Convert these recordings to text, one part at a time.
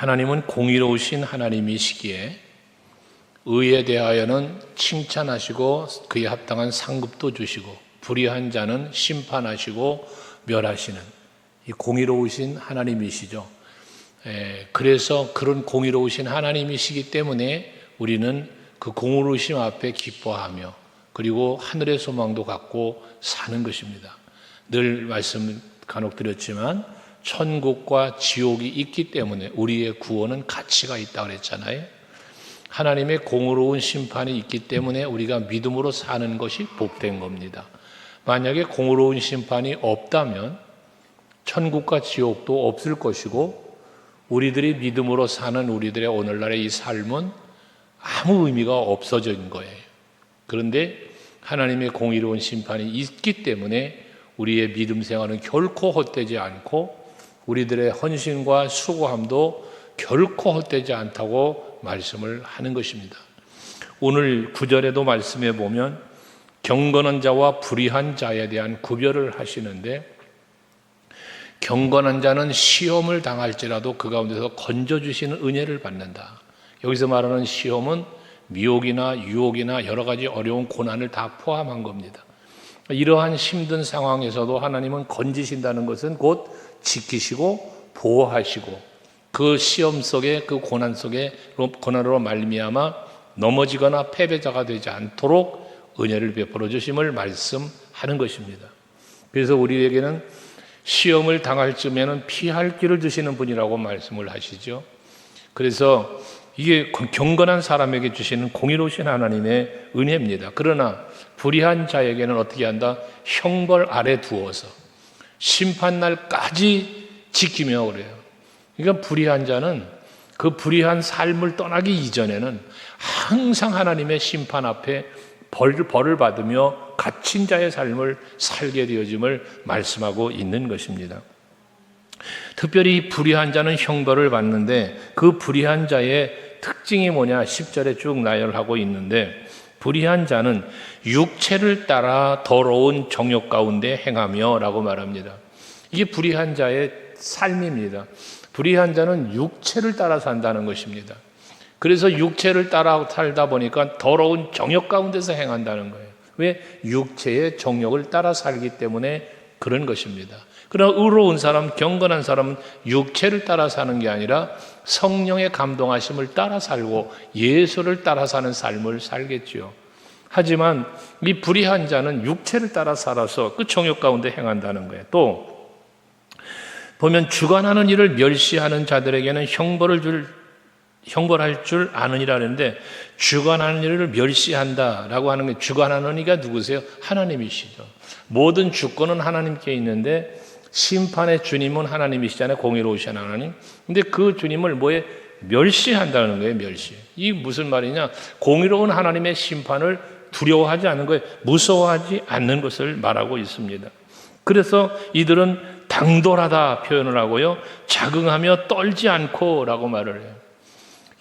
하나님은 공의로우신 하나님이시기에 의에 대하여는 칭찬하시고 그에 합당한 상급도 주시고 불의한 자는 심판하시고 멸하시는 이 공의로우신 하나님이시죠. 그래서 그런 공의로우신 하나님이시기 때문에 우리는 그 공의로우심 앞에 기뻐하며 그리고 하늘의 소망도 갖고 사는 것입니다. 늘 말씀 간혹 드렸지만 천국과 지옥이 있기 때문에 우리의 구원은 가치가 있다고 그랬잖아요. 하나님의 공의로운 심판이 있기 때문에 우리가 믿음으로 사는 것이 복된 겁니다. 만약에 공의로운 심판이 없다면 천국과 지옥도 없을 것이고 우리들이 믿음으로 사는 우리들의 오늘날의 이 삶은 아무 의미가 없어진 거예요. 그런데 하나님의 공의로운 심판이 있기 때문에 우리의 믿음 생활은 결코 헛되지 않고 우리들의 헌신과 수고함도 결코 헛되지 않다고 말씀을 하는 것입니다. 오늘 9절에도 말씀해 보면 경건한 자와 불의한 자에 대한 구별을 하시는데 경건한 자는 시험을 당할지라도 그 가운데서 건져주시는 은혜를 받는다. 여기서 말하는 시험은 미혹이나 유혹이나 여러 가지 어려운 고난을 다 포함한 겁니다. 이러한 힘든 상황에서도 하나님은 건지신다는 것은 곧 지키시고 보호하시고 그 시험 속에 그 고난 속에 고난으로 말미암아 넘어지거나 패배자가 되지 않도록 은혜를 베풀어 주심을 말씀하는 것입니다. 그래서 우리에게는 시험을 당할 쯤에는 피할 길을 주시는 분이라고 말씀을 하시죠. 그래서 이게 경건한 사람에게 주시는 공의로우신 하나님의 은혜입니다. 그러나 불의한 자에게는 어떻게 한다? 형벌 아래 두어서 심판날까지 지키며 그래요. 그러니까 불의한 자는 그 불의한 삶을 떠나기 이전에는 항상 하나님의 심판 앞에 벌을 받으며 갇힌 자의 삶을 살게 되어짐을 말씀하고 있는 것입니다. 특별히 불의한 자는 형벌을 받는데 그 불의한 자의 특징이 뭐냐? 10절에 쭉 나열하고 있는데 불의한 자는 육체를 따라 더러운 정욕 가운데 행하며 라고 말합니다. 이게 불의한 자의 삶입니다. 불의한 자는 육체를 따라 산다는 것입니다. 그래서 육체를 따라 살다 보니까 더러운 정욕 가운데서 행한다는 거예요. 왜? 육체의 정욕을 따라 살기 때문에 그런 것입니다. 그러나 의로운 사람, 경건한 사람은 육체를 따라 사는 게 아니라 성령의 감동하심을 따라 살고 예수를 따라 사는 삶을 살겠지요. 하지만 이 불의한 자는 육체를 따라 살아서 그 정욕 가운데 행한다는 거예요. 또 보면 주관하는 일을 멸시하는 자들에게는 형벌할 줄 아느니라 하는데 주관하는 일을 멸시한다라고 하는 게 주관하는 이가 누구세요? 하나님이시죠. 모든 주권은 하나님께 있는데 심판의 주님은 하나님이시잖아요. 공의로우신 하나님. 근데 그 주님을 뭐에 멸시한다는 거예요. 멸시. 이게 무슨 말이냐? 공의로운 하나님의 심판을 두려워하지 않는 거예요. 무서워하지 않는 것을 말하고 있습니다. 그래서 이들은 당돌하다 표현을 하고요. 자긍하며 떨지 않고 라고 말을 해요.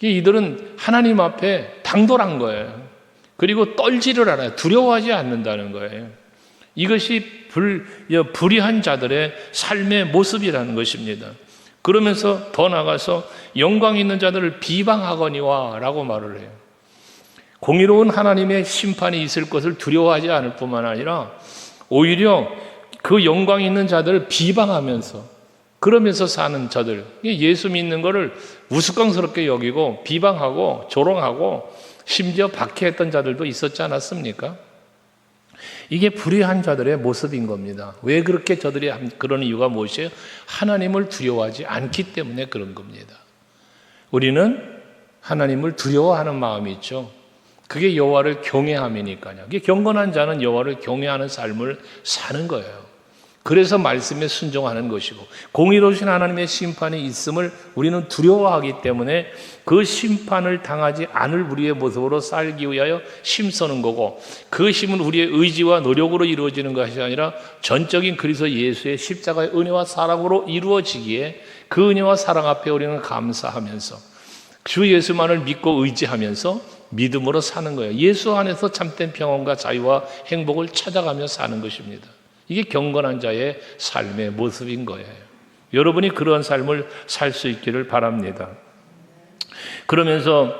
이들은 하나님 앞에 당돌한 거예요. 그리고 떨지를 않아요. 두려워하지 않는다는 거예요. 이것이 불의한 자들의 삶의 모습이라는 것입니다. 그러면서 더 나아가서 영광 있는 자들을 비방하거니와 라고 말을 해요. 공의로운 하나님의 심판이 있을 것을 두려워하지 않을 뿐만 아니라 오히려 그 영광 있는 자들을 비방하면서 그러면서 사는 자들, 예수 믿는 것을 우스꽝스럽게 여기고 비방하고 조롱하고 심지어 박해했던 자들도 있었지 않았습니까? 이게 불의한 자들의 모습인 겁니다. 왜 그렇게 저들이 그런 이유가 무엇이에요? 하나님을 두려워하지 않기 때문에 그런 겁니다. 우리는 하나님을 두려워하는 마음이 있죠. 그게 여호와를 경외함이니까요. 이게 경건한 자는 여호와를 경외하는 삶을 사는 거예요. 그래서 말씀에 순종하는 것이고 공의로우신 하나님의 심판이 있음을 우리는 두려워하기 때문에 그 심판을 당하지 않을 우리의 모습으로 살기 위하여 힘쓰는 거고 그 힘은 우리의 의지와 노력으로 이루어지는 것이 아니라 전적인 그리스도 예수의 십자가의 은혜와 사랑으로 이루어지기에 그 은혜와 사랑 앞에 우리는 감사하면서 주 예수만을 믿고 의지하면서 믿음으로 사는 거예요. 예수 안에서 참된 평안과 자유와 행복을 찾아가며 사는 것입니다. 이게 경건한 자의 삶의 모습인 거예요. 여러분이 그런 삶을 살 수 있기를 바랍니다. 그러면서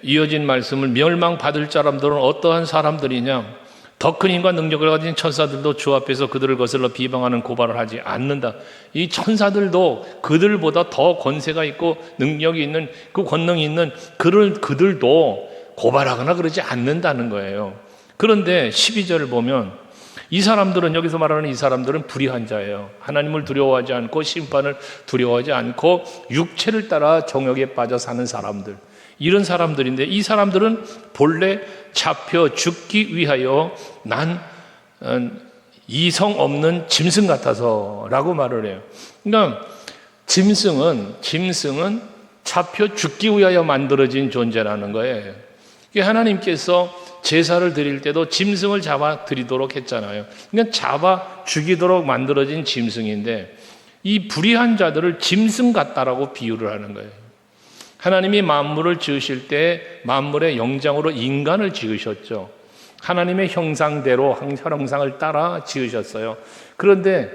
이어진 말씀을 멸망받을 사람들은 어떠한 사람들이냐? 더 큰 힘과 능력을 가진 천사들도 주 앞에서 그들을 거슬러 비방하는 고발을 하지 않는다. 이 천사들도 그들보다 더 권세가 있고 능력이 있는, 그 권능이 있는 그들도 고발하거나 그러지 않는다는 거예요. 그런데 12절을 보면 이 사람들은, 여기서 말하는 이 사람들은 불의한 자예요. 하나님을 두려워하지 않고 심판을 두려워하지 않고 육체를 따라 정욕에 빠져 사는 사람들, 이런 사람들인데, 이 사람들은 본래 잡혀 죽기 위하여 난 이성 없는 짐승 같아서 라고 말을 해요. 그러니까 짐승은 잡혀 죽기 위하여 만들어진 존재라는 거예요. 하나님께서 제사를 드릴 때도 짐승을 잡아 드리도록 했잖아요. 그러니까 잡아 죽이도록 만들어진 짐승인데, 이 불의한 자들을 짐승 같다라고 비유를 하는 거예요. 하나님이 만물을 지으실 때 만물의 영장으로 인간을 지으셨죠. 하나님의 형상대로 형상을 따라 지으셨어요. 그런데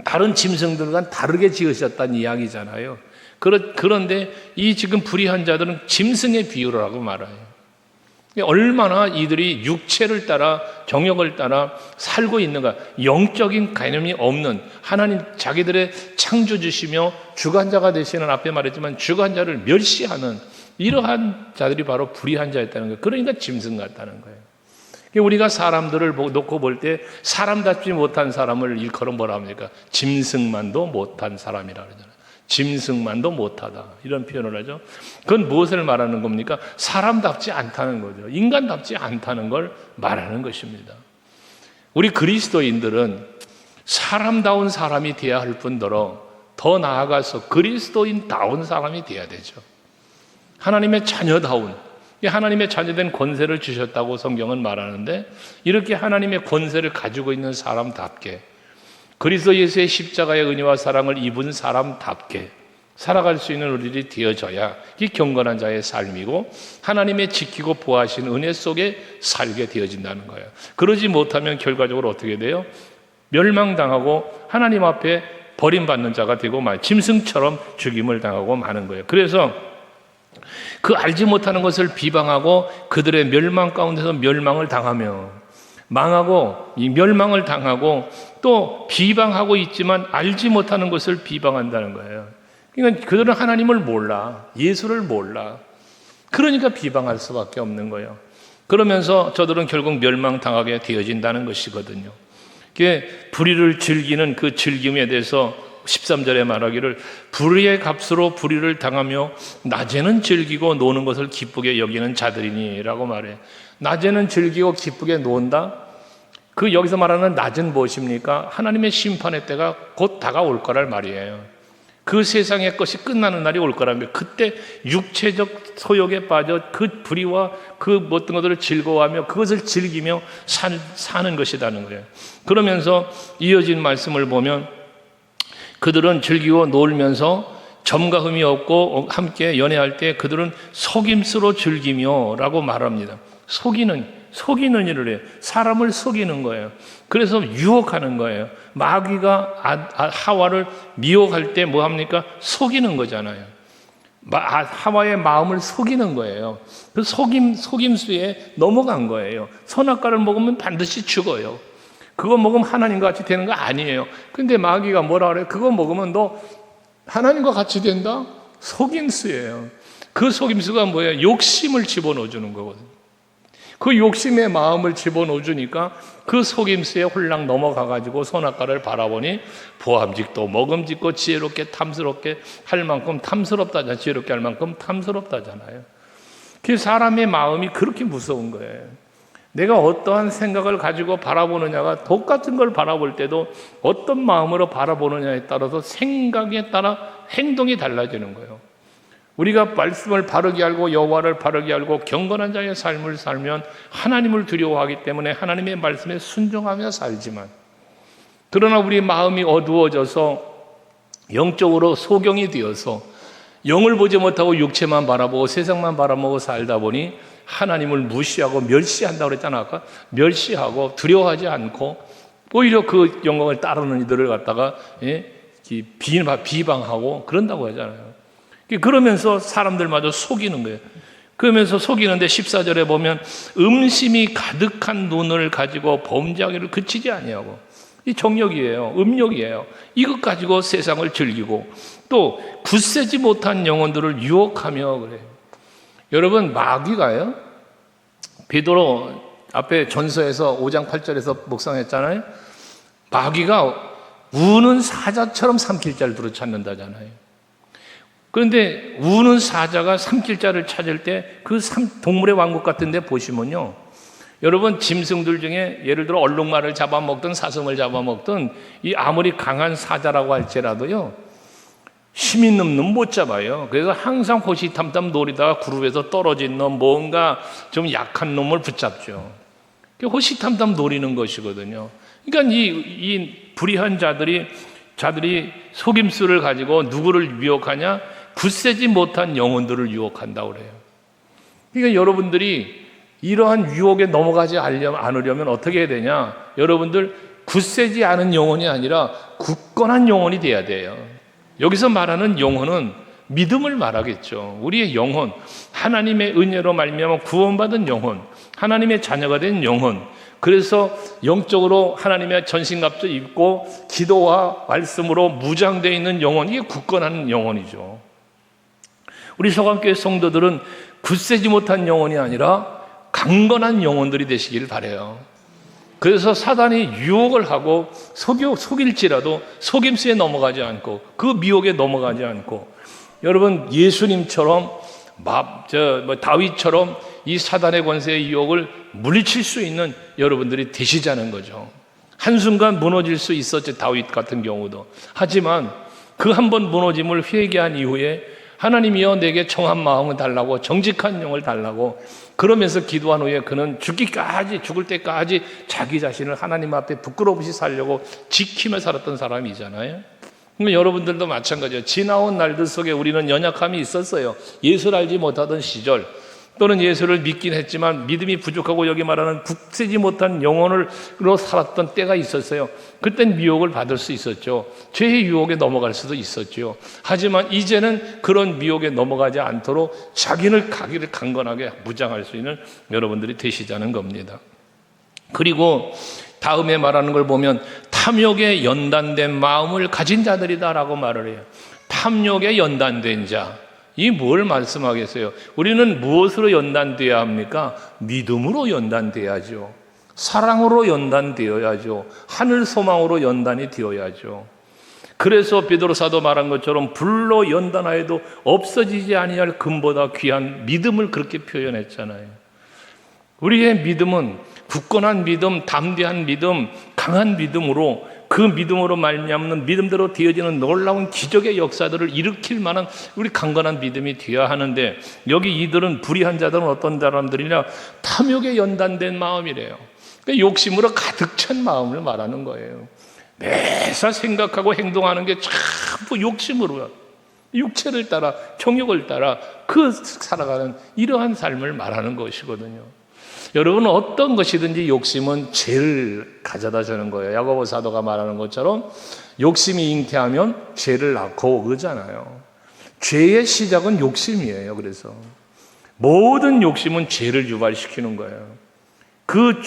다른 짐승들과는 다르게 지으셨다는 이야기잖아요. 그런데 이 지금 불의한 자들은 짐승의 비유를 하고 말아요. 얼마나 이들이 육체를 따라 정욕을 따라 살고 있는가, 영적인 개념이 없는, 하나님 자기들의 창조주시며 주관자가 되시는, 앞에 말했지만 주관자를 멸시하는 이러한 자들이 바로 불의한 자였다는 거예요. 그러니까 짐승 같다는 거예요. 우리가 사람들을 놓고 볼 때 사람답지 못한 사람을 일컬어 뭐라 합니까? 짐승만도 못한 사람이라 그러잖아요. 짐승만도 못하다, 이런 표현을 하죠. 그건 무엇을 말하는 겁니까? 사람답지 않다는 거죠. 인간답지 않다는 걸 말하는 것입니다. 우리 그리스도인들은 사람다운 사람이 되어야 할 뿐더러 더 나아가서 그리스도인다운 사람이 되어야 되죠. 하나님의 자녀다운, 하나님의 자녀된 권세를 주셨다고 성경은 말하는데, 이렇게 하나님의 권세를 가지고 있는 사람답게, 그리스도 예수의 십자가의 은혜와 사랑을 입은 사람답게 살아갈 수 있는 우리들이 되어져야 이 경건한 자의 삶이고, 하나님의 지키고 보호하신 은혜 속에 살게 되어진다는 거예요. 그러지 못하면 결과적으로 어떻게 돼요? 멸망당하고 하나님 앞에 버림받는 자가 되고 짐승처럼 죽임을 당하고 마는 거예요. 그래서 그 알지 못하는 것을 비방하고 그들의 멸망 가운데서 멸망을 당하며 망하고 이 멸망을 당하고 또 비방하고 있지만 알지 못하는 것을 비방한다는 거예요. 그러니까 그들은 하나님을 몰라, 예수를 몰라. 그러니까 비방할 수밖에 없는 거예요. 그러면서 저들은 결국 멸망당하게 되어진다는 것이거든요. 불의를 즐기는 그 즐김에 대해서 13절에 말하기를, 불의의 값으로 불의를 당하며 낮에는 즐기고 노는 것을 기쁘게 여기는 자들이니 라고 말해요. 낮에는 즐기고 기쁘게 논다? 그 여기서 말하는 낮은 무엇입니까? 하나님의 심판의 때가 곧 다가올 거란 말이에요. 그 세상의 것이 끝나는 날이 올 거라는 거예요. 그때 육체적 소욕에 빠져 그 불의와 그 어떤 것들을 즐거워하며 그것을 즐기며 사는 것이라는 거예요. 그러면서 이어진 말씀을 보면, 그들은 즐기고 놀면서 점과 흠이 없고 함께 연애할 때 그들은 속임수로 즐기며 라고 말합니다. 속이는 일을 해요. 사람을 속이는 거예요. 그래서 유혹하는 거예요. 마귀가 하와를 미혹할 때 뭐 합니까? 속이는 거잖아요. 하와의 마음을 속이는 거예요. 그 속임수에 넘어간 거예요. 선악과를 먹으면 반드시 죽어요. 그거 먹으면 하나님과 같이 되는 거 아니에요. 근데 마귀가 뭐라 그래요? 그거 먹으면 너 하나님과 같이 된다? 속임수예요. 그 속임수가 뭐예요? 욕심을 집어넣어 주는 거거든요. 그 욕심의 마음을 집어넣어 주니까 그 속임수에 홀랑 넘어가가지고 선악과를 바라보니 보암직도 먹음직고 지혜롭게 탐스럽게 할 만큼 탐스럽다잖아요. 지혜롭게 할 만큼 탐스럽다잖아요. 그 사람의 마음이 그렇게 무서운 거예요. 내가 어떠한 생각을 가지고 바라보느냐가, 똑같은 걸 바라볼 때도 어떤 마음으로 바라보느냐에 따라서 생각에 따라 행동이 달라지는 거예요. 우리가 말씀을 바르게 알고 여호와를 바르게 알고 경건한 자의 삶을 살면 하나님을 두려워하기 때문에 하나님의 말씀에 순종하며 살지만, 그러나 우리 마음이 어두워져서 영적으로 소경이 되어서 영을 보지 못하고 육체만 바라보고 세상만 바라보고 살다 보니 하나님을 무시하고 멸시한다고 그랬잖아. 아까 멸시하고 두려워하지 않고 오히려 그 영광을 따르는 이들을 갖다가 비방하고 그런다고 하잖아요. 그러면서 사람들마저 속이는 거예요. 그러면서 속이는데 14절에 보면 음심이 가득한 눈을 가지고 범죄하기를 그치지 아니하고, 이 정욕이에요. 음욕이에요. 이것 가지고 세상을 즐기고 또 굳세지 못한 영혼들을 유혹하며 그래요. 여러분, 마귀가요, 베드로 앞에 전서에서 5장 8절에서 묵상했잖아요. 마귀가 우는 사자처럼 삼킬 자를 두루 찾는다잖아요. 그런데 우는 사자가 삼킬 자를 찾을 때 그 동물의 왕국 같은 데 보시면요, 여러분, 짐승들 중에 예를 들어 얼룩말을 잡아먹든 사슴을 잡아먹든 이 아무리 강한 사자라고 할지라도요, 힘 있는 놈 못 잡아요. 그래서 항상 호시탐탐 노리다가 그룹에서 떨어진 놈, 뭔가 좀 약한 놈을 붙잡죠. 호시탐탐 노리는 것이거든요. 그러니까 이 불의한 자들이 속임수를 가지고 누구를 유혹하냐? 굳세지 못한 영혼들을 유혹한다고 그래요. 그러니까 여러분들이 이러한 유혹에 넘어가지 않으려면 어떻게 해야 되냐? 여러분들, 굳세지 않은 영혼이 아니라 굳건한 영혼이 돼야 돼요. 여기서 말하는 영혼은 믿음을 말하겠죠. 우리의 영혼, 하나님의 은혜로 말미암아 구원받은 영혼, 하나님의 자녀가 된 영혼, 그래서 영적으로 하나님의 전신갑주 입고 기도와 말씀으로 무장되어 있는 영혼, 이게 굳건한 영혼이죠. 우리 서강교회 성도들은 굳세지 못한 영혼이 아니라 강건한 영혼들이 되시길 바라요. 그래서 사단이 유혹을 하고 속일지라도 속임수에 넘어가지 않고 그 미혹에 넘어가지 않고, 여러분, 예수님처럼 다윗처럼 이 사단의 권세의 유혹을 물리칠 수 있는 여러분들이 되시자는 거죠. 한순간 무너질 수 있었지, 다윗 같은 경우도. 하지만 그 한 번 무너짐을 회개한 이후에 하나님이여 내게 청한 마음을 달라고, 정직한 영을 달라고, 그러면서 기도한 후에 그는 죽을 때까지 자기 자신을 하나님 앞에 부끄러움없이 살려고 지키며 살았던 사람이잖아요. 그러니까 여러분들도 마찬가지예요. 지나온 날들 속에 우리는 연약함이 있었어요. 예수를 알지 못하던 시절, 또는 예수를 믿긴 했지만 믿음이 부족하고 여기 말하는 굳세지 못한 영혼으로 살았던 때가 있었어요. 그땐 미혹을 받을 수 있었죠. 죄의 유혹에 넘어갈 수도 있었죠. 하지만 이제는 그런 미혹에 넘어가지 않도록 자기를 강건하게 무장할 수 있는 여러분들이 되시자는 겁니다. 그리고 다음에 말하는 걸 보면 탐욕에 연단된 마음을 가진 자들이다라고 말을 해요. 탐욕에 연단된 자, 이 뭘 말씀하겠어요? 우리는 무엇으로 연단되어야 합니까? 믿음으로 연단되어야죠. 사랑으로 연단되어야죠. 하늘 소망으로 연단이 되어야죠. 그래서 베드로 사도 말한 것처럼 불로 연단하여도 없어지지 아니할 금보다 귀한 믿음을 그렇게 표현했잖아요. 우리의 믿음은 굳건한 믿음, 담대한 믿음, 강한 믿음으로, 그 믿음으로 말미암는 믿음대로 되어지는 놀라운 기적의 역사들을 일으킬 만한 우리 강건한 믿음이 되어야 하는데, 여기 이들은, 불의한 자들은 어떤 사람들이냐? 탐욕에 연단된 마음이래요. 그러니까 욕심으로 가득 찬 마음을 말하는 거예요. 매사 생각하고 행동하는 게 전부 욕심으로요. 육체를 따라, 정욕을 따라 살아가는 이러한 삶을 말하는 것이거든요. 여러분, 어떤 것이든지 욕심은 죄를 가져다 주는 거예요. 야고보 사도가 말하는 것처럼 욕심이 잉태하면 죄를 낳고 오잖아요. 죄의 시작은 욕심이에요. 그래서 모든 욕심은 죄를 유발시키는 거예요. 그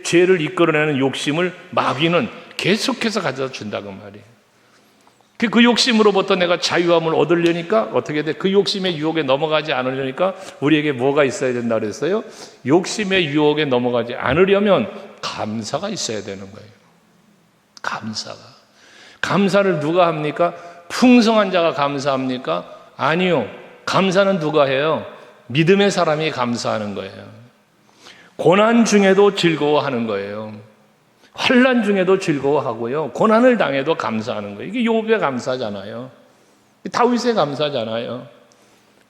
죄를 이끌어내는 욕심을 마귀는 계속해서 가져다 준다고 말이에요. 그 욕심으로부터 내가 자유함을 얻으려니까 어떻게 돼? 그 욕심의 유혹에 넘어가지 않으려니까 우리에게 뭐가 있어야 된다 그랬어요? 욕심의 유혹에 넘어가지 않으려면 감사가 있어야 되는 거예요. 감사를 누가 합니까? 풍성한 자가 감사합니까? 아니요. 감사는 누가 해요? 믿음의 사람이 감사하는 거예요. 고난 중에도 즐거워하는 거예요. 환난 중에도 즐거워하고요. 고난을 당해도 감사하는 거예요. 이게 욥의 감사잖아요. 다윗의 감사잖아요.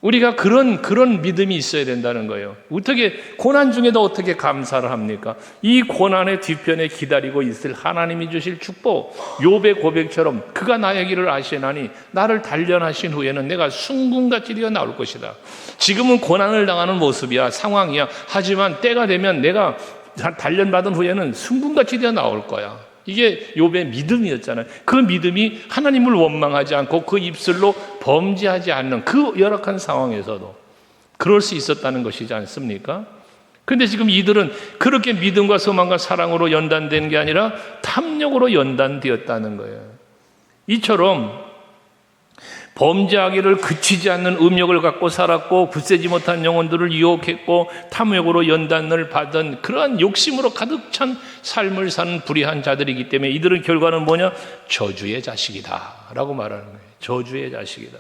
우리가 그런 믿음이 있어야 된다는 거예요. 어떻게 고난 중에도 어떻게 감사를 합니까? 이 고난의 뒤편에 기다리고 있을 하나님이 주실 축복, 욥의 고백처럼 그가 나의 길을 아시나니 나를 단련하신 후에는 내가 순금같이 되어 나올 것이다. 지금은 고난을 당하는 모습이야, 상황이야. 하지만 때가 되면 내가 단련받은 후에는 순금같이 되어 나올 거야. 이게 욥의 믿음이었잖아요. 그 믿음이 하나님을 원망하지 않고 그 입술로 범죄하지 않는 그 열악한 상황에서도 그럴 수 있었다는 것이지 않습니까? 그런데 지금 이들은 그렇게 믿음과 소망과 사랑으로 연단된 게 아니라 탐욕으로 연단되었다는 거예요. 이처럼 범죄하기를 그치지 않는 음욕을 갖고 살았고 굳세지 못한 영혼들을 유혹했고 탐욕으로 연단을 받은 그러한 욕심으로 가득 찬 삶을 사는 불의한 자들이기 때문에 이들은 결과는 뭐냐? 저주의 자식이다 라고 말하는 거예요. 저주의 자식이다.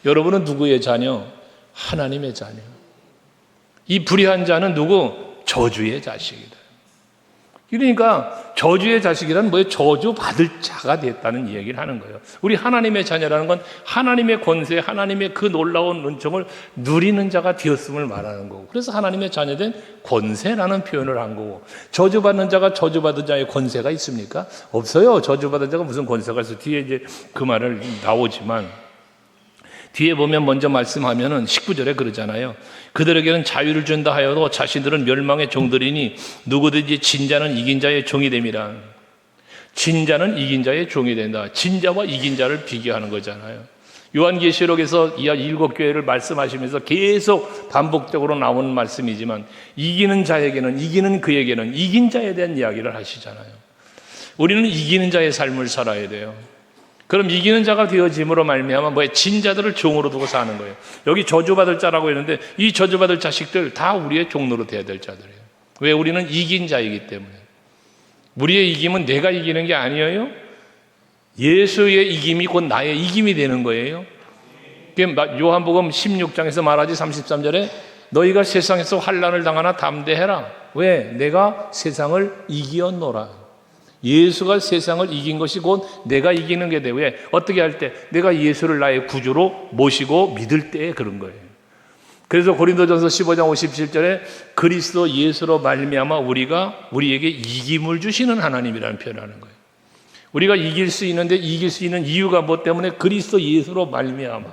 여러분은 누구의 자녀? 하나님의 자녀. 이 불의한 자는 누구? 저주의 자식이다. 그러니까 저주의 자식이란 뭐예요? 저주받을 자가 됐다는 이야기를 하는 거예요. 우리 하나님의 자녀라는 건 하나님의 권세, 하나님의 그 놀라운 은총을 누리는 자가 되었음을 말하는 거고, 그래서 하나님의 자녀된 권세라는 표현을 한 거고, 저주받는 자가 저주받은 자의 권세가 있습니까? 없어요. 저주받은 자가 무슨 권세가 있어? 뒤에 이제 그 말을 나오지만, 뒤에 보면 먼저 말씀하면은 19절에 그러잖아요. 그들에게는 자유를 준다 하여도 자신들은 멸망의 종들이니 누구든지 진자는 이긴 자의 종이 됨이라. 진자는 이긴 자의 종이 된다. 진자와 이긴 자를 비교하는 거잖아요. 요한계시록에서 이 7교회를 말씀하시면서 계속 반복적으로 나오는 말씀이지만 이기는 자에게는, 이기는 그에게는 이긴 자에 대한 이야기를 하시잖아요. 우리는 이기는 자의 삶을 살아야 돼요. 그럼 이기는 자가 되어짐으로 말미암아 뭐에 진자들을 종으로 두고 사는 거예요. 여기 저주받을 자라고 했는데 이 저주받을 자식들 다 우리의 종로로 돼야 될 자들이에요. 왜? 우리는 이긴 자이기 때문에. 우리의 이김은 내가 이기는 게 아니에요. 예수의 이김이 곧 나의 이김이 되는 거예요. 요한복음 16장에서 말하지 33절에 너희가 세상에서 환난을 당하나 담대해라. 왜? 내가 세상을 이기었노라. 예수가 세상을 이긴 것이 곧 내가 이기는 게 돼. 왜? 어떻게 할 때? 내가 예수를 나의 구주로 모시고 믿을 때에 그런 거예요. 그래서 고린도전서 15장 57절에 그리스도 예수로 말미암아 우리에게 이김을 주시는 하나님이라는 표현을 하는 거예요. 우리가 이길 수 있는데 이길 수 있는 이유가 뭐 때문에? 그리스도 예수로 말미암아.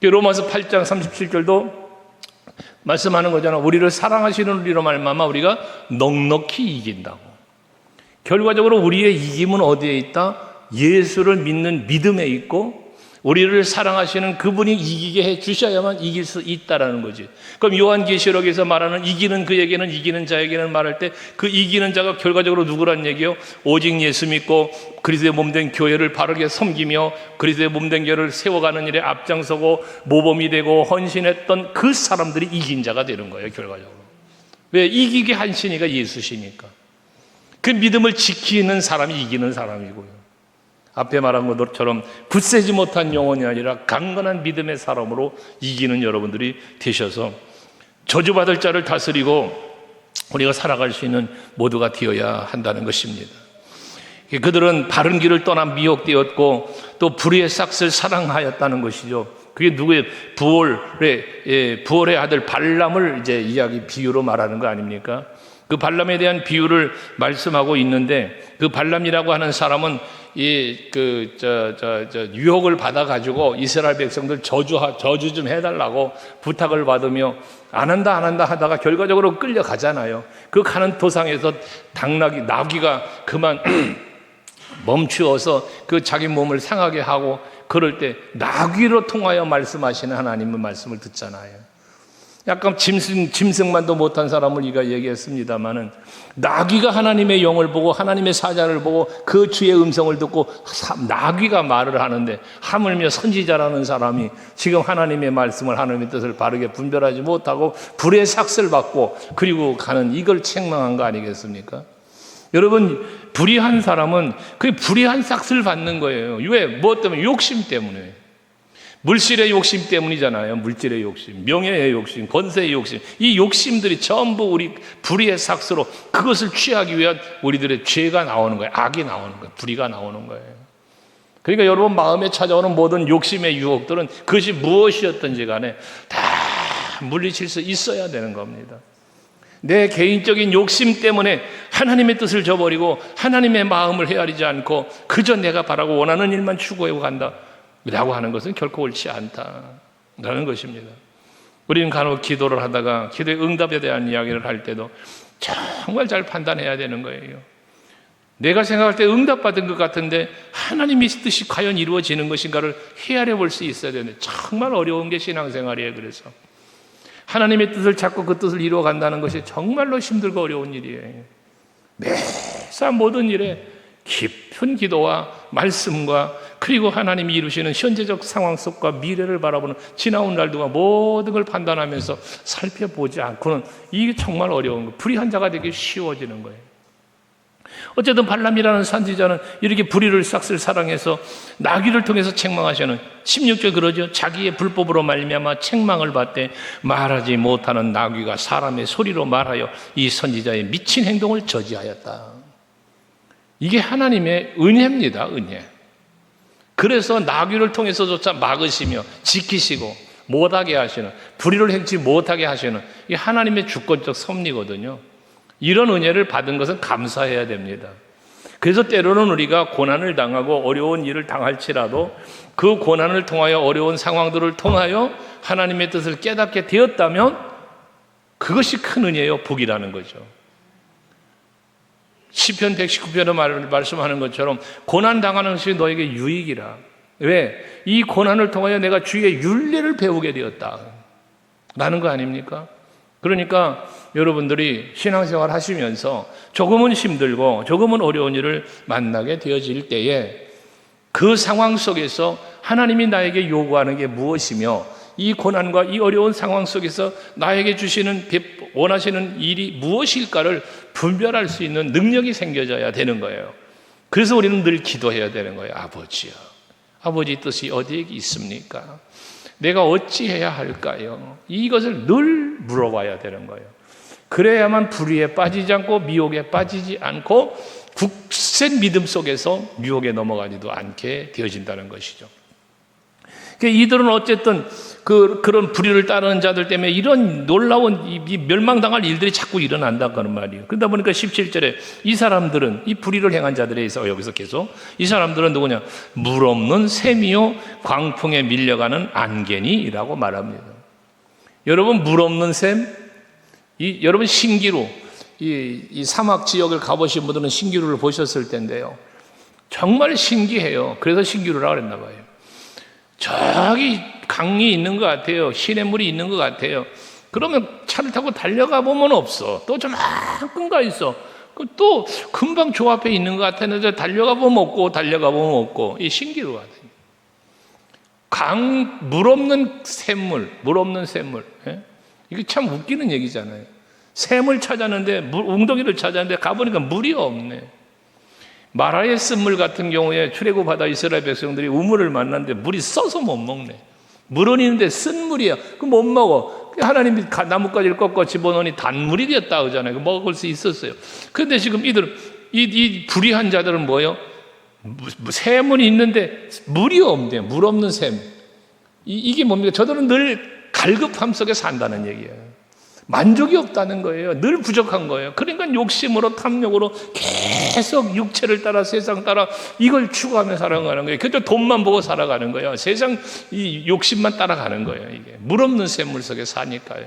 로마서 8장 37절도 말씀하는 거잖아. 우리를 사랑하시는 우리로 말미암아 우리가 넉넉히 이긴다고. 결과적으로 우리의 이김은 어디에 있다? 예수를 믿는 믿음에 있고 우리를 사랑하시는 그분이 이기게 해 주셔야만 이길 수 있다라는 거지. 그럼 요한계시록에서 말하는 이기는 그에게는, 이기는 자에게는 말할 때 그 이기는 자가 결과적으로 누구란 얘기요? 오직 예수 믿고 그리스도의 몸된 교회를 바르게 섬기며 그리스도의 몸된 교회를 세워가는 일에 앞장서고 모범이 되고 헌신했던 그 사람들이 이긴 자가 되는 거예요. 결과적으로. 왜? 이기게 하시니까 예수시니까. 그 믿음을 지키는 사람이 이기는 사람이고요. 앞에 말한 것처럼 굳세지 못한 영혼이 아니라 강건한 믿음의 사람으로 이기는 여러분들이 되셔서 저주받을 자를 다스리고 우리가 살아갈 수 있는 모두가 되어야 한다는 것입니다. 그들은 바른 길을 떠나 미혹되었고 또 불의의 싹을 사랑하였다는 것이죠. 그게 누구의? 부올의 아들 발람을 이제 이야기 비유로 말하는 거 아닙니까? 그 발람에 대한 비유를 말씀하고 있는데 그 발람이라고 하는 사람은 유혹을 받아가지고 이스라엘 백성들 저주 좀 해달라고 부탁을 받으며 안 한다 하다가 결과적으로 끌려가잖아요. 그 가는 도상에서 나귀가 그만 멈추어서 그 자기 몸을 상하게 하고 그럴 때 나귀로 통하여 말씀하시는 하나님의 말씀을 듣잖아요. 약간 짐승만도 못한 사람을 우리가 얘기했습니다마는 나귀가 하나님의 영을 보고 하나님의 사자를 보고 그 주의 음성을 듣고 나귀가 말을 하는데 하물며 선지자라는 사람이 지금 하나님의 말씀을, 하나님의 뜻을 바르게 분별하지 못하고 불의 삭슬 받고 그리고 가는 이걸 책망한 거 아니겠습니까? 여러분, 불의한 사람은 그 불의한 삭슬 받는 거예요. 왜? 무엇 때문에? 욕심 때문에. 물질의 욕심 때문이잖아요. 물질의 욕심, 명예의 욕심, 권세의 욕심. 이 욕심들이 전부 우리 불의의 삭스로 그것을 취하기 위한 우리들의 죄가 나오는 거예요. 악이 나오는 거예요. 불의가 나오는 거예요. 그러니까 여러분 마음에 찾아오는 모든 욕심의 유혹들은 그것이 무엇이었든지 간에 다 물리칠 수 있어야 되는 겁니다. 내 개인적인 욕심 때문에 하나님의 뜻을 저버리고 하나님의 마음을 헤아리지 않고 그저 내가 바라고 원하는 일만 추구하고 간다 라고 하는 것은 결코 옳지 않다라는 것입니다. 우리는 간혹 기도를 하다가 기도의 응답에 대한 이야기를 할 때도 정말 잘 판단해야 되는 거예요. 내가 생각할 때 응답받은 것 같은데 하나님의 뜻이 과연 이루어지는 것인가를 헤아려 볼 수 있어야 되는데 정말 어려운 게 신앙생활이에요. 그래서 하나님의 뜻을 찾고 그 뜻을 이루어 간다는 것이 정말로 힘들고 어려운 일이에요. 매사 모든 일에 깊은 기도와 말씀과 그리고 하나님이 이루시는 현재적 상황 속과 미래를 바라보는 지나온 날들과 모든 걸 판단하면서 살펴보지 않고는 이게 정말 어려운 거예요. 불의한 자가 되기 쉬워지는 거예요. 어쨌든 발람이라는 선지자는 이렇게 불의를 싹쓸 사랑해서 나귀를 통해서 책망하시는 16절 그러죠. 자기의 불법으로 말미암아 책망을 받되 말하지 못하는 나귀가 사람의 소리로 말하여 이 선지자의 미친 행동을 저지하였다. 이게 하나님의 은혜입니다. 은혜. 그래서 나귀를 통해서조차 막으시며 지키시고 못하게 하시는, 불의를 행치 못하게 하시는 이 하나님의 주권적 섭리거든요. 이런 은혜를 받은 것은 감사해야 됩니다. 그래서 때로는 우리가 고난을 당하고 어려운 일을 당할지라도 그 고난을 통하여 어려운 상황들을 통하여 하나님의 뜻을 깨닫게 되었다면 그것이 큰 은혜요, 복이라는 거죠. 시편 119편에 말씀하는 것처럼 고난 당하는 것이 너에게 유익이라. 왜? 이 고난을 통하여 내가 주의 윤례를 배우게 되었다 라는 거 아닙니까? 그러니까 여러분들이 신앙생활 하시면서 조금은 힘들고 조금은 어려운 일을 만나게 되어질 때에 그 상황 속에서 하나님이 나에게 요구하는 게 무엇이며 이 고난과 이 어려운 상황 속에서 나에게 주시는 원하시는 일이 무엇일까를 분별할 수 있는 능력이 생겨져야 되는 거예요. 그래서 우리는 늘 기도해야 되는 거예요. 아버지요, 아버지 뜻이 어디에 있습니까? 내가 어찌해야 할까요? 이것을 늘 물어봐야 되는 거예요. 그래야만 불의에 빠지지 않고 미혹에 빠지지 않고 굳센 믿음 속에서 유혹에 넘어가지도 않게 되어진다는 것이죠. 이들은 어쨌든 그런 불의를 따르는 자들 때문에 이런 놀라운 이 멸망당할 일들이 자꾸 일어난다는 말이에요. 그러다 보니까 17절에 이 사람들은, 이 불의를 행한 자들에 있어 여기서 계속 이 사람들은 누구냐? 물 없는 샘이요 광풍에 밀려가는 안개니라고 말합니다. 여러분, 물 없는 샘, 여러분 신기루, 이 사막 지역을 가보신 분들은 신기루를 보셨을 텐데요. 정말 신기해요. 그래서 신기루라고 그랬나 봐요. 저기 강이 있는 것 같아요. 시냇물이 있는 것 같아요. 그러면 차를 타고 달려가 보면 없어. 또 저만큼 가 있어. 또 금방 저 앞에 있는 것 같았는데 달려가 보면 없고 달려가 보면 없고. 이 신기루 같아요. 물 없는 샘물, 물 없는 샘물. 예? 이게 참 웃기는 얘기잖아요. 샘을 찾았는데 웅덩이를 찾았는데 가보니까 물이 없네. 마라의 쓴물 같은 경우에 출애굽하다 이스라엘 백성들이 우물을 만났는데 물이 써서 못 먹네. 물은 있는데 쓴 물이야. 그럼 못 먹어. 하나님이 나뭇가지를 꺾어 집어넣으니 단물이 되었다 그러잖아요. 먹을 수 있었어요. 그런데 지금 이들은 이 불의한 자들은 뭐예요? 샘은 있는데 물이 없네. 물 없는 샘. 이게 뭡니까? 저들은 늘 갈급함 속에 산다는 얘기예요. 만족이 없다는 거예요. 늘 부족한 거예요. 그러니까 욕심으로 탐욕으로 계속 육체를 따라 세상 따라 이걸 추구하며 살아가는 거예요. 그저 돈만 보고 살아가는 거예요. 세상 이 욕심만 따라가는 거예요. 이게 물 없는 샘물 속에 사니까요.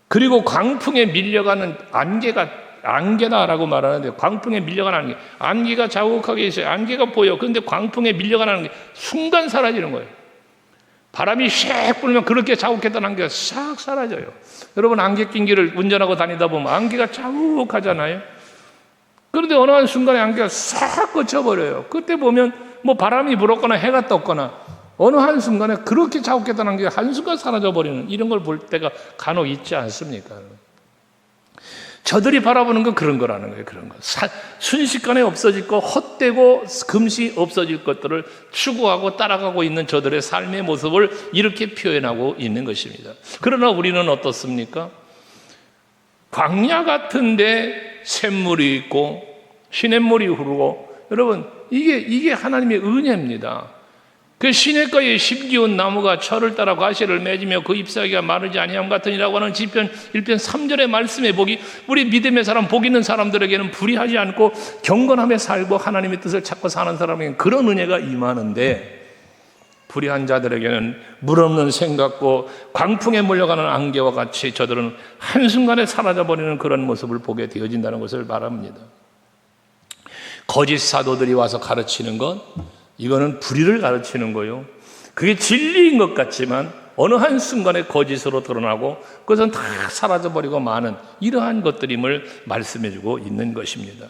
그리고 광풍에 밀려가는 안개다라고 말하는데 광풍에 밀려가는 안개가 자욱하게 있어요. 안개가 보여. 그런데 광풍에 밀려가는 게 순간 사라지는 거예요. 바람이 샥 불면 그렇게 자욱했던 안개가 싹 사라져요. 여러분, 안개 낀 길을 운전하고 다니다 보면 안개가 자욱하잖아요. 그런데 어느 한순간에 안개가 싹 거쳐버려요. 그때 보면 뭐 바람이 불었거나 해가 떴거나 어느 한순간에 그렇게 자욱했던 안개가 한순간 사라져버리는 이런 걸 볼 때가 간혹 있지 않습니까? 저들이 바라보는 건 그런 거라는 거예요. 그런 거. 순식간에 없어질 거, 헛되고 금시 없어질 것들을 추구하고 따라가고 있는 저들의 삶의 모습을 이렇게 표현하고 있는 것입니다. 그러나 우리는 어떻습니까? 광야 같은데 샘물이 있고 시냇물이 흐르고, 여러분, 이게 하나님의 은혜입니다. 그 시냇가에 심기운 나무가 철을 따라 과실을 맺으며 그 잎사귀가 마르지 아니함 같으니라고 하는 시편 1편 3절의 말씀의 복이 우리 믿음의 사람, 복 있는 사람들에게는 불의하지 않고 경건함에 살고 하나님의 뜻을 찾고 사는 사람에게는 그런 은혜가 임하는데, 불의한 자들에게는 물 없는 샘 같고 광풍에 몰려가는 안개와 같이 저들은 한순간에 사라져버리는 그런 모습을 보게 되어진다는 것을 말합니다. 거짓 사도들이 와서 가르치는 것, 이거는 불의를 가르치는 거요. 그게 진리인 것 같지만 어느 한순간에 거짓으로 드러나고 그것은 다 사라져버리고 마는 이러한 것들임을 말씀해주고 있는 것입니다.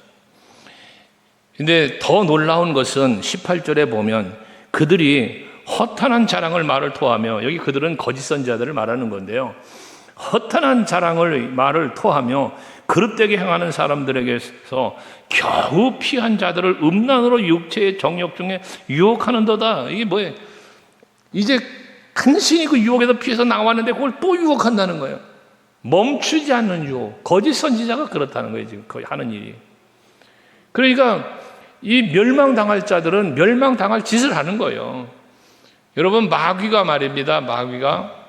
근데 더 놀라운 것은 18절에 보면 그들이 허탄한 자랑을 말을 토하며, 여기 그들은 거짓 선지자들을 말하는 건데요, 허탄한 자랑을 말을 토하며 그릇되게 행하는 사람들에게서 겨우 피한 자들을 음란으로 육체의 정욕 중에 유혹하는도다. 이게 뭐예요? 이제 간신히 그 유혹에서 피해서 나왔는데 그걸 또 유혹한다는 거예요. 멈추지 않는 유혹. 거짓 선지자가 그렇다는 거예요, 지금 거의 하는 일이. 그러니까 이 멸망당할 자들은 멸망당할 짓을 하는 거예요. 여러분, 마귀가 말입니다. 마귀가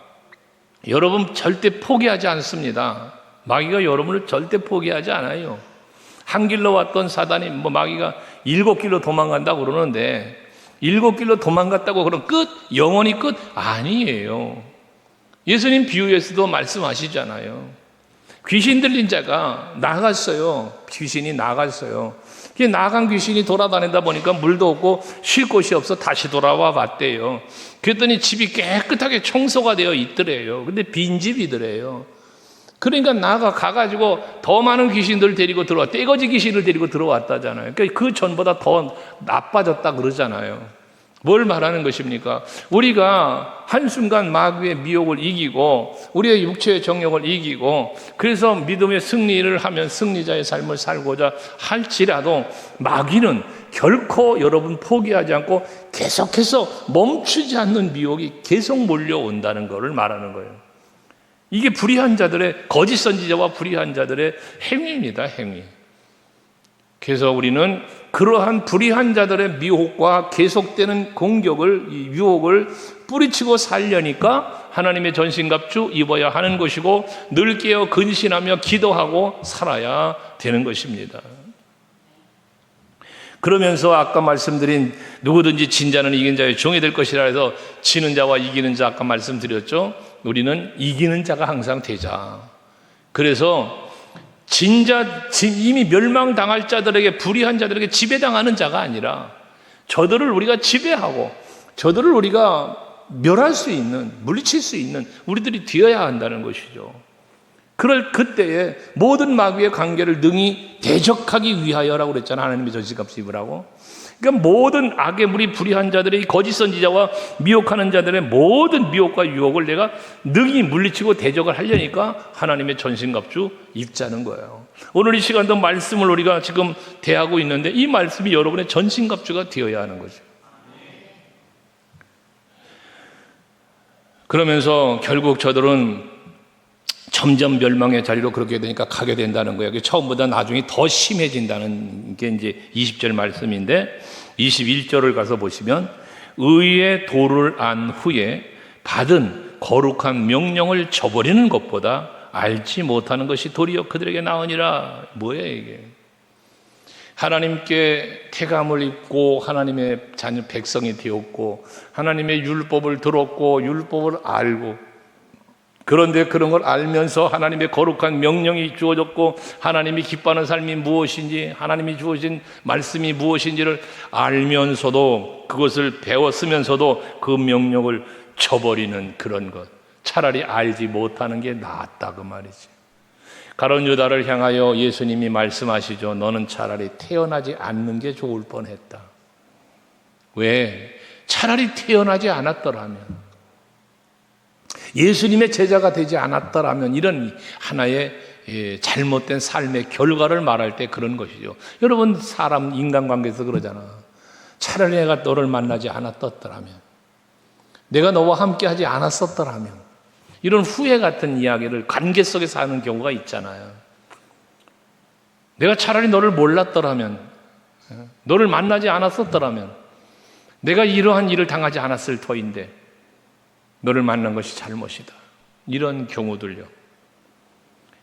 여러분 절대 포기하지 않습니다. 마귀가 여러분을 절대 포기하지 않아요. 한 길로 왔던 사단이 마귀가 7길로 도망간다고 그러는데 7길로 도망갔다고 그럼 끝? 영원히 끝? 아니에요. 예수님 비유에서도 말씀하시잖아요. 귀신 들린 자가 나갔어요. 귀신이 나갔어요. 나간 귀신이 돌아다니다 보니까 물도 없고 쉴 곳이 없어 다시 돌아와 봤대요. 그랬더니 집이 깨끗하게 청소가 되어 있더래요. 근데 빈집이더래요. 그러니까 가가지고 더 많은 귀신들을 데리고 들어와, 떼거지 귀신을 데리고 들어왔다잖아요. 그러니까 그 전보다 더 나빠졌다 그러잖아요. 뭘 말하는 것입니까? 우리가 한순간 마귀의 미혹을 이기고 우리의 육체의 정욕을 이기고 그래서 믿음의 승리를 하면 승리자의 삶을 살고자 할지라도 마귀는 결코 여러분 포기하지 않고 계속해서 멈추지 않는 미혹이 계속 몰려온다는 것을 말하는 거예요. 이게 불의한 자들의, 거짓 선지자와 불의한 자들의 행위입니다, 행위. 그래서 우리는 그러한 불의한 자들의 미혹과 계속되는 공격을, 이 유혹을 뿌리치고 살려니까 하나님의 전신갑주 입어야 하는 것이고 늘 깨어 근신하며 기도하고 살아야 되는 것입니다. 그러면서 아까 말씀드린 누구든지 진 자는 이긴 자의 종이 될 것이라 해서 지는 자와 이기는 자 아까 말씀드렸죠. 우리는 이기는 자가 항상 되자. 그래서 이미 멸망당할 자들에게, 불의한 자들에게 지배당하는 자가 아니라 저들을 우리가 지배하고 저들을 우리가 멸할 수 있는, 물리칠 수 있는 우리들이 되어야 한다는 것이죠. 그럴 그때에 모든 마귀의 관계를 능히 대적하기 위하여라고 그랬잖아요. 하나님의 전신갑주 입으라고. 그러니까 모든 악의 무리, 불의한 자들의 거짓 선지자와 미혹하는 자들의 모든 미혹과 유혹을 내가 능히 물리치고 대적을 하려니까 하나님의 전신갑주 입자는 거예요. 오늘 이 시간도 말씀을 우리가 지금 대하고 있는데 이 말씀이 여러분의 전신갑주가 되어야 하는 거죠. 그러면서 결국 저들은 점점 멸망의 자리로 그렇게 되니까 가게 된다는 거예요. 처음보다 나중에 더 심해진다는 게 이제 20절 말씀인데 21절을 가서 보시면 의의 도를 안 후에 받은 거룩한 명령을 저버리는 것보다 알지 못하는 것이 도리어 그들에게 나으니라. 뭐예요 이게? 하나님께 태감을 입고 하나님의 자녀 백성이 되었고 하나님의 율법을 들었고 율법을 알고, 그런데 그런 걸 알면서 하나님의 거룩한 명령이 주어졌고 하나님이 기뻐하는 삶이 무엇인지, 하나님이 주어진 말씀이 무엇인지를 알면서도 그것을 배웠으면서도 그 명령을 저버리는 그런 것, 차라리 알지 못하는 게 낫다 그 말이지. 가룟 유다를 향하여 예수님이 말씀하시죠. 너는 차라리 태어나지 않는 게 좋을 뻔했다. 왜? 차라리 태어나지 않았더라면, 예수님의 제자가 되지 않았더라면, 이런 하나의 잘못된 삶의 결과를 말할 때 그런 것이죠. 여러분, 사람 인간관계에서 그러잖아. 차라리 내가 너를 만나지 않았더라면, 내가 너와 함께 하지 않았었더라면, 이런 후회 같은 이야기를 관계 속에서 하는 경우가 있잖아요. 내가 차라리 너를 몰랐더라면, 너를 만나지 않았었더라면, 내가 이러한 일을 당하지 않았을 터인데 너를 만난 것이 잘못이다. 이런 경우들요.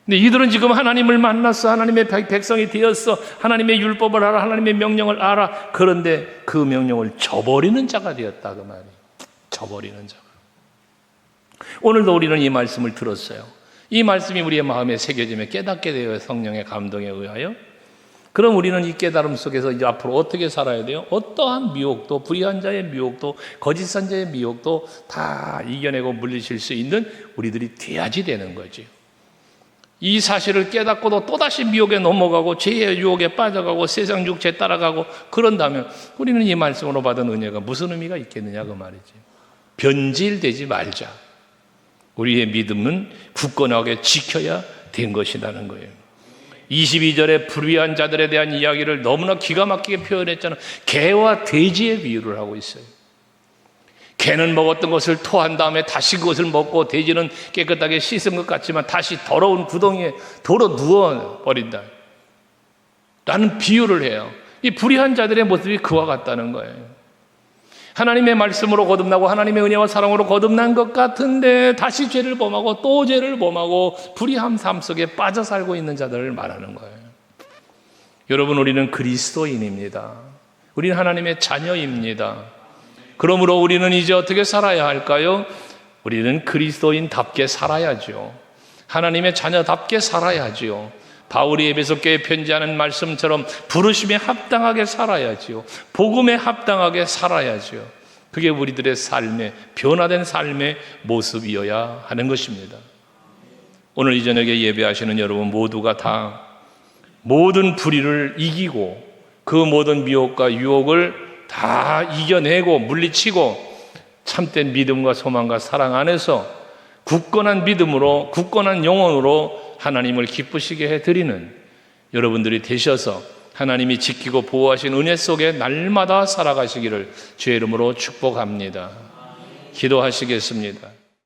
근데 이들은 지금 하나님을 만났어. 하나님의 백성이 되었어. 하나님의 율법을 알아. 하나님의 명령을 알아. 그런데 그 명령을 저버리는 자가 되었다 그 말이에요. 저버리는 자가. 오늘도 우리는 이 말씀을 들었어요. 이 말씀이 우리의 마음에 새겨지며 깨닫게 되어 성령의 감동에 의하여 그럼 우리는 이 깨달음 속에서 이제 앞으로 어떻게 살아야 돼요? 어떠한 미혹도, 불의한 자의 미혹도, 거짓 선자의 미혹도 다 이겨내고 물리칠 수 있는 우리들이 돼야지 되는 거죠. 이 사실을 깨닫고도 또다시 미혹에 넘어가고 죄의 유혹에 빠져가고 세상 육체에 따라가고 그런다면 우리는 이 말씀으로 받은 은혜가 무슨 의미가 있겠느냐 그 말이지. 변질되지 말자. 우리의 믿음은 굳건하게 지켜야 된 것이라는 거예요. 22절에 불의한 자들에 대한 이야기를 너무나 기가 막히게 표현했잖아요. 개와 돼지의 비유를 하고 있어요. 개는 먹었던 것을 토한 다음에 다시 그것을 먹고 돼지는 깨끗하게 씻은 것 같지만 다시 더러운 구덩이에 도로 누워버린다 라는 비유를 해요. 이 불의한 자들의 모습이 그와 같다는 거예요. 하나님의 말씀으로 거듭나고 하나님의 은혜와 사랑으로 거듭난 것 같은데 다시 죄를 범하고 또 죄를 범하고 불의함 삶 속에 빠져 살고 있는 자들을 말하는 거예요. 여러분, 우리는 그리스도인입니다. 우리는 하나님의 자녀입니다. 그러므로 우리는 이제 어떻게 살아야 할까요? 우리는 그리스도인답게 살아야죠. 하나님의 자녀답게 살아야죠. 바울이 에베소 교회에 편지하는 말씀처럼 부르심에 합당하게 살아야지요. 복음에 합당하게 살아야지요. 그게 우리들의 삶의 변화된 삶의 모습이어야 하는 것입니다. 오늘 이 저녁에 예배하시는 여러분 모두가 다 모든 불의를 이기고 그 모든 미혹과 유혹을 다 이겨내고 물리치고 참된 믿음과 소망과 사랑 안에서 굳건한 믿음으로 굳건한 영혼으로 하나님을 기쁘시게 해드리는 여러분들이 되셔서 하나님이 지키고 보호하신 은혜 속에 날마다 살아가시기를 주의 이름으로 축복합니다. 기도하시겠습니다.